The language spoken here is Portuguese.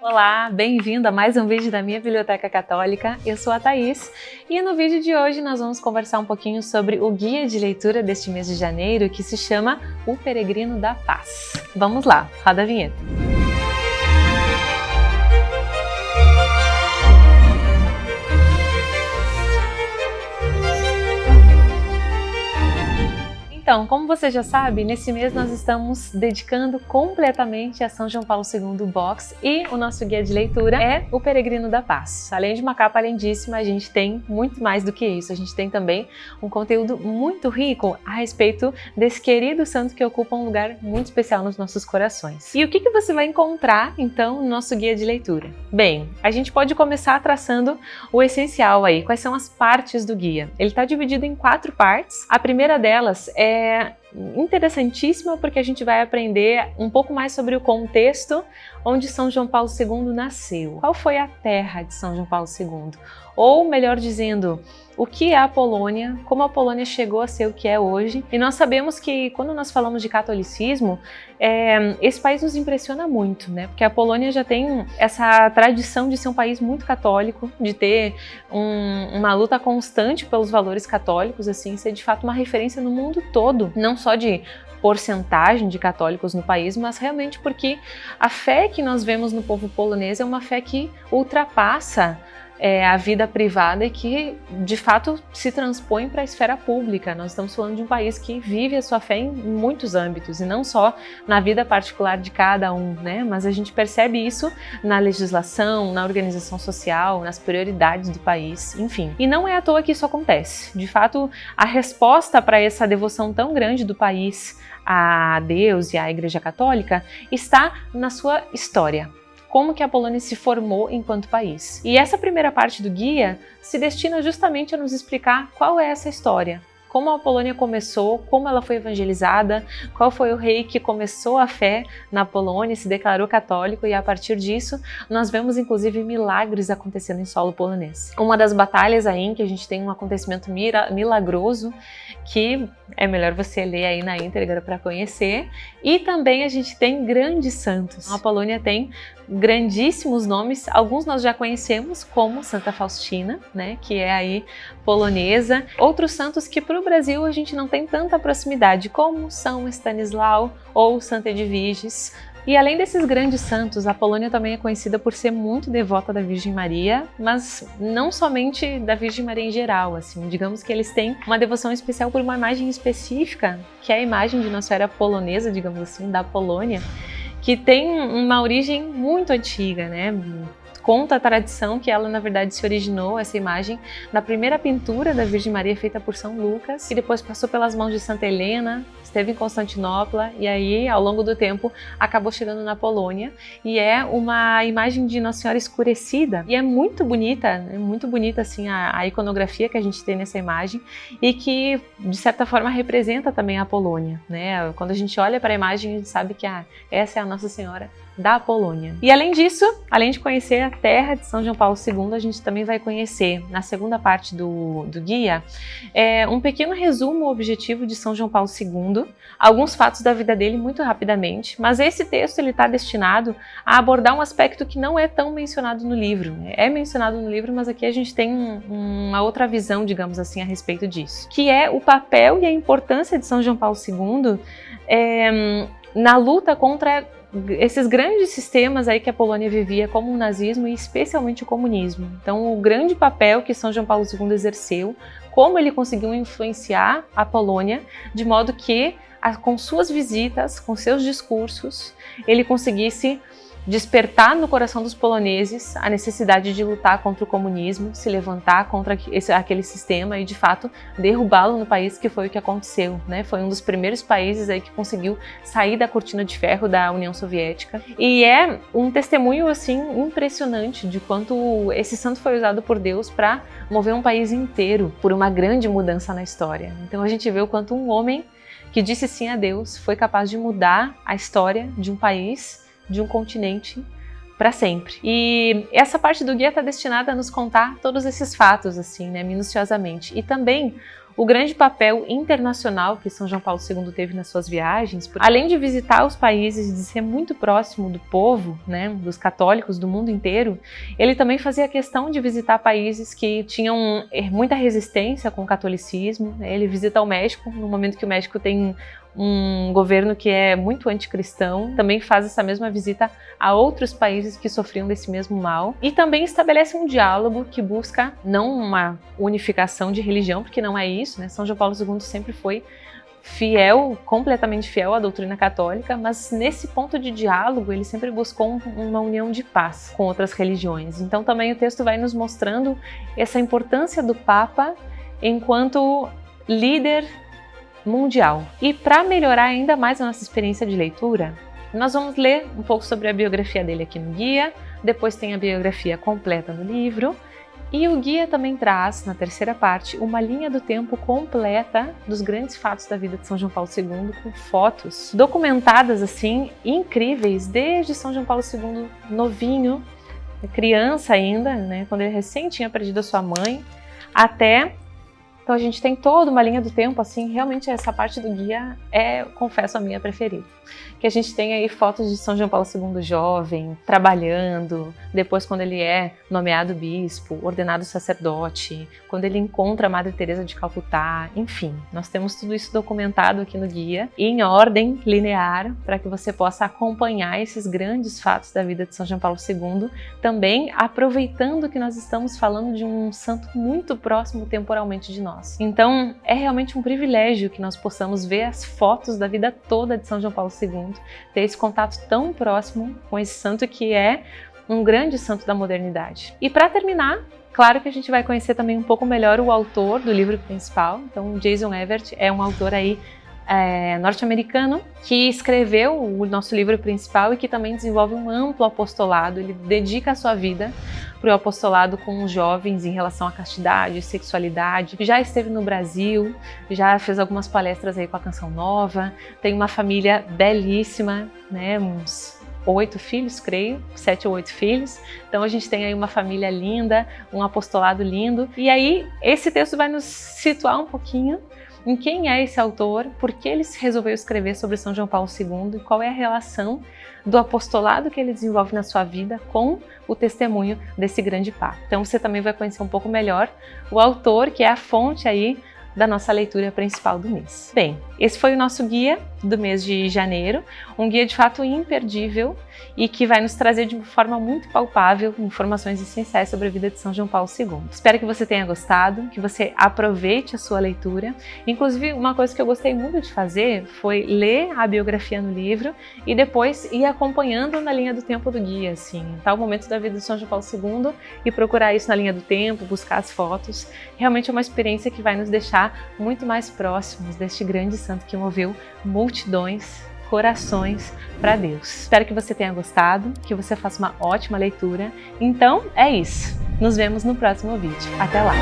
Olá, bem-vindo a mais um vídeo da minha Biblioteca Católica. Eu sou a Thaís e no vídeo de hoje nós vamos conversar um pouquinho sobre o guia de leitura deste mês de janeiro que se chama O Peregrino da Paz. Vamos lá, roda a vinheta. Então, como você já sabe, nesse mês nós estamos dedicando completamente a São João Paulo II Box e o nosso guia de leitura é O Peregrino da Paz. Além de uma capa lindíssima, a gente tem muito mais do que isso. A gente tem também um conteúdo muito rico a respeito desse querido santo que ocupa um lugar muito especial nos nossos corações. E o que você vai encontrar, então, no nosso guia de leitura? Bem, a gente pode começar traçando o essencial aí. Quais são as partes do guia? Ele está dividido em 4 partes. A primeira delas é interessantíssima porque a gente vai aprender um pouco mais sobre o contexto onde São João Paulo II nasceu. Qual foi a terra de São João Paulo II? Ou, melhor dizendo, o que é a Polônia, como a Polônia chegou a ser o que é hoje. E nós sabemos que quando nós falamos de catolicismo, esse país nos impressiona muito, né? Porque a Polônia já tem essa tradição de ser um país muito católico, de ter uma luta constante pelos valores católicos, assim, ser de fato uma referência no mundo todo, não só de porcentagem de católicos no país, mas realmente porque a fé que nós vemos no povo polonês é uma fé que ultrapassa a vida privada e que, de fato, se transpõe para a esfera pública. Nós estamos falando de um país que vive a sua fé em muitos âmbitos, e não só na vida particular de cada um, né? Mas a gente percebe isso na legislação, na organização social, nas prioridades do país, enfim. E não é à toa que isso acontece. De fato, a resposta para essa devoção tão grande do país a Deus e à Igreja Católica está na sua história. Como que a Polônia se formou enquanto país. E essa primeira parte do guia se destina justamente a nos explicar qual é essa história. Como a Polônia começou, como ela foi evangelizada, qual foi o rei que começou a fé na Polônia, se declarou católico, e a partir disso nós vemos inclusive milagres acontecendo em solo polonês. Uma das batalhas aí em que a gente tem um acontecimento milagroso, que é melhor você ler aí na íntegra para conhecer, e também a gente tem grandes santos. A Polônia tem grandíssimos nomes, alguns nós já conhecemos, como Santa Faustina, né, que é aí polonesa. Outros santos que para o Brasil a gente não tem tanta proximidade, como São Estanislau ou Santa Edviges. E além desses grandes santos, a Polônia também é conhecida por ser muito devota da Virgem Maria, mas não somente da Virgem Maria em geral, assim, digamos que eles têm uma devoção especial por uma imagem específica, que é a imagem de Nossa Senhora polonesa, digamos assim, da Polônia, que tem uma origem muito antiga, né? Conta a tradição que ela, na verdade, se originou, essa imagem, na primeira pintura da Virgem Maria feita por São Lucas, que depois passou pelas mãos de Santa Helena, esteve em Constantinopla e aí, ao longo do tempo, acabou chegando na Polônia. E é uma imagem de Nossa Senhora escurecida e é muito bonita assim a iconografia que a gente tem nessa imagem e que, de certa forma, representa também a Polônia, né? Quando a gente olha para a imagem, a gente sabe que essa é a Nossa Senhora da Polônia. E além disso, além de conhecer a terra de São João Paulo II, a gente também vai conhecer, na segunda parte do guia, um pequeno resumo objetivo de São João Paulo II, alguns fatos da vida dele muito rapidamente, mas esse texto ele está destinado a abordar um aspecto que não é tão mencionado no livro. É mencionado no livro, mas aqui a gente tem uma outra visão, digamos assim, a respeito disso, que é o papel e a importância de São João Paulo II na luta contra esses grandes sistemas aí que a Polônia vivia, como o nazismo e especialmente o comunismo. Então, o grande papel que São João Paulo II exerceu, como ele conseguiu influenciar a Polônia, de modo que, com suas visitas, com seus discursos, ele conseguisse despertar no coração dos poloneses a necessidade de lutar contra o comunismo, se levantar contra aquele sistema e, de fato, derrubá-lo no país, que foi o que aconteceu, né? Foi um dos primeiros países aí que conseguiu sair da cortina de ferro da União Soviética. E é um testemunho, assim, impressionante de quanto esse santo foi usado por Deus para mover um país inteiro por uma grande mudança na história. Então a gente vê o quanto um homem que disse sim a Deus foi capaz de mudar a história de um país, de um continente, para sempre. E essa parte do guia está destinada a nos contar todos esses fatos, assim, né, minuciosamente. E também o grande papel internacional que São João Paulo II teve nas suas viagens, além de visitar os países e de ser muito próximo do povo, né, dos católicos do mundo inteiro, ele também fazia questão de visitar países que tinham muita resistência com o catolicismo. Ele visita o México, no momento que o México tem um governo que é muito anticristão, também faz essa mesma visita a outros países que sofriam desse mesmo mal e também estabelece um diálogo que busca não uma unificação de religião, porque não é isso, né? São João Paulo II sempre foi fiel, completamente fiel à doutrina católica, mas nesse ponto de diálogo ele sempre buscou uma união de paz com outras religiões. Então também o texto vai nos mostrando essa importância do Papa enquanto líder mundial. E para melhorar ainda mais a nossa experiência de leitura, nós vamos ler um pouco sobre a biografia dele aqui no guia, depois tem a biografia completa no livro, e o guia também traz, na terceira parte, uma linha do tempo completa dos grandes fatos da vida de São João Paulo II, com fotos documentadas assim, incríveis, desde São João Paulo II novinho, criança ainda, né, quando ele recém tinha perdido a sua mãe, até... Então a gente tem toda uma linha do tempo, assim, realmente essa parte do guia é, confesso, a minha preferida. Que a gente tem aí fotos de São João Paulo II jovem, trabalhando, depois quando ele é nomeado bispo, ordenado sacerdote, quando ele encontra a Madre Teresa de Calcutá, enfim, nós temos tudo isso documentado aqui no guia, em ordem linear, para que você possa acompanhar esses grandes fatos da vida de São João Paulo II, também aproveitando que nós estamos falando de um santo muito próximo temporalmente de nós. Então, é realmente um privilégio que nós possamos ver as fotos da vida toda de São João Paulo II, ter esse contato tão próximo com esse santo que é um grande santo da modernidade. E para terminar, claro que a gente vai conhecer também um pouco melhor o autor do livro principal. Então, Jason Evert é um autor aí norte-americano que escreveu o nosso livro principal e que também desenvolve um amplo apostolado. Ele dedica a sua vida para o apostolado com os jovens em relação à castidade, sexualidade. Já esteve no Brasil, já fez algumas palestras aí com a Canção Nova, tem uma família belíssima, né, uns 8 filhos, creio, 7 ou 8 filhos. Então a gente tem aí uma família linda, um apostolado lindo. E aí esse texto vai nos situar um pouquinho em quem é esse autor, por que ele resolveu escrever sobre São João Paulo II e qual é a relação do apostolado que ele desenvolve na sua vida com o testemunho desse grande Papa. Então você também vai conhecer um pouco melhor o autor, que é a fonte aí da nossa leitura principal do mês. Bem, esse foi o nosso guia do mês de janeiro, um guia de fato imperdível e que vai nos trazer de forma muito palpável informações essenciais sobre a vida de São João Paulo II. Espero que você tenha gostado, que você aproveite a sua leitura. Inclusive, uma coisa que eu gostei muito de fazer foi ler a biografia no livro e depois ir acompanhando na linha do tempo do guia, assim, tal momento da vida de São João Paulo II e procurar isso na linha do tempo, buscar as fotos. Realmente é uma experiência que vai nos deixar muito mais próximos deste grande santo que moveu multidões, corações para Deus. Espero que você tenha gostado, que você faça uma ótima leitura. Então é isso. Nos vemos no próximo vídeo. Até lá!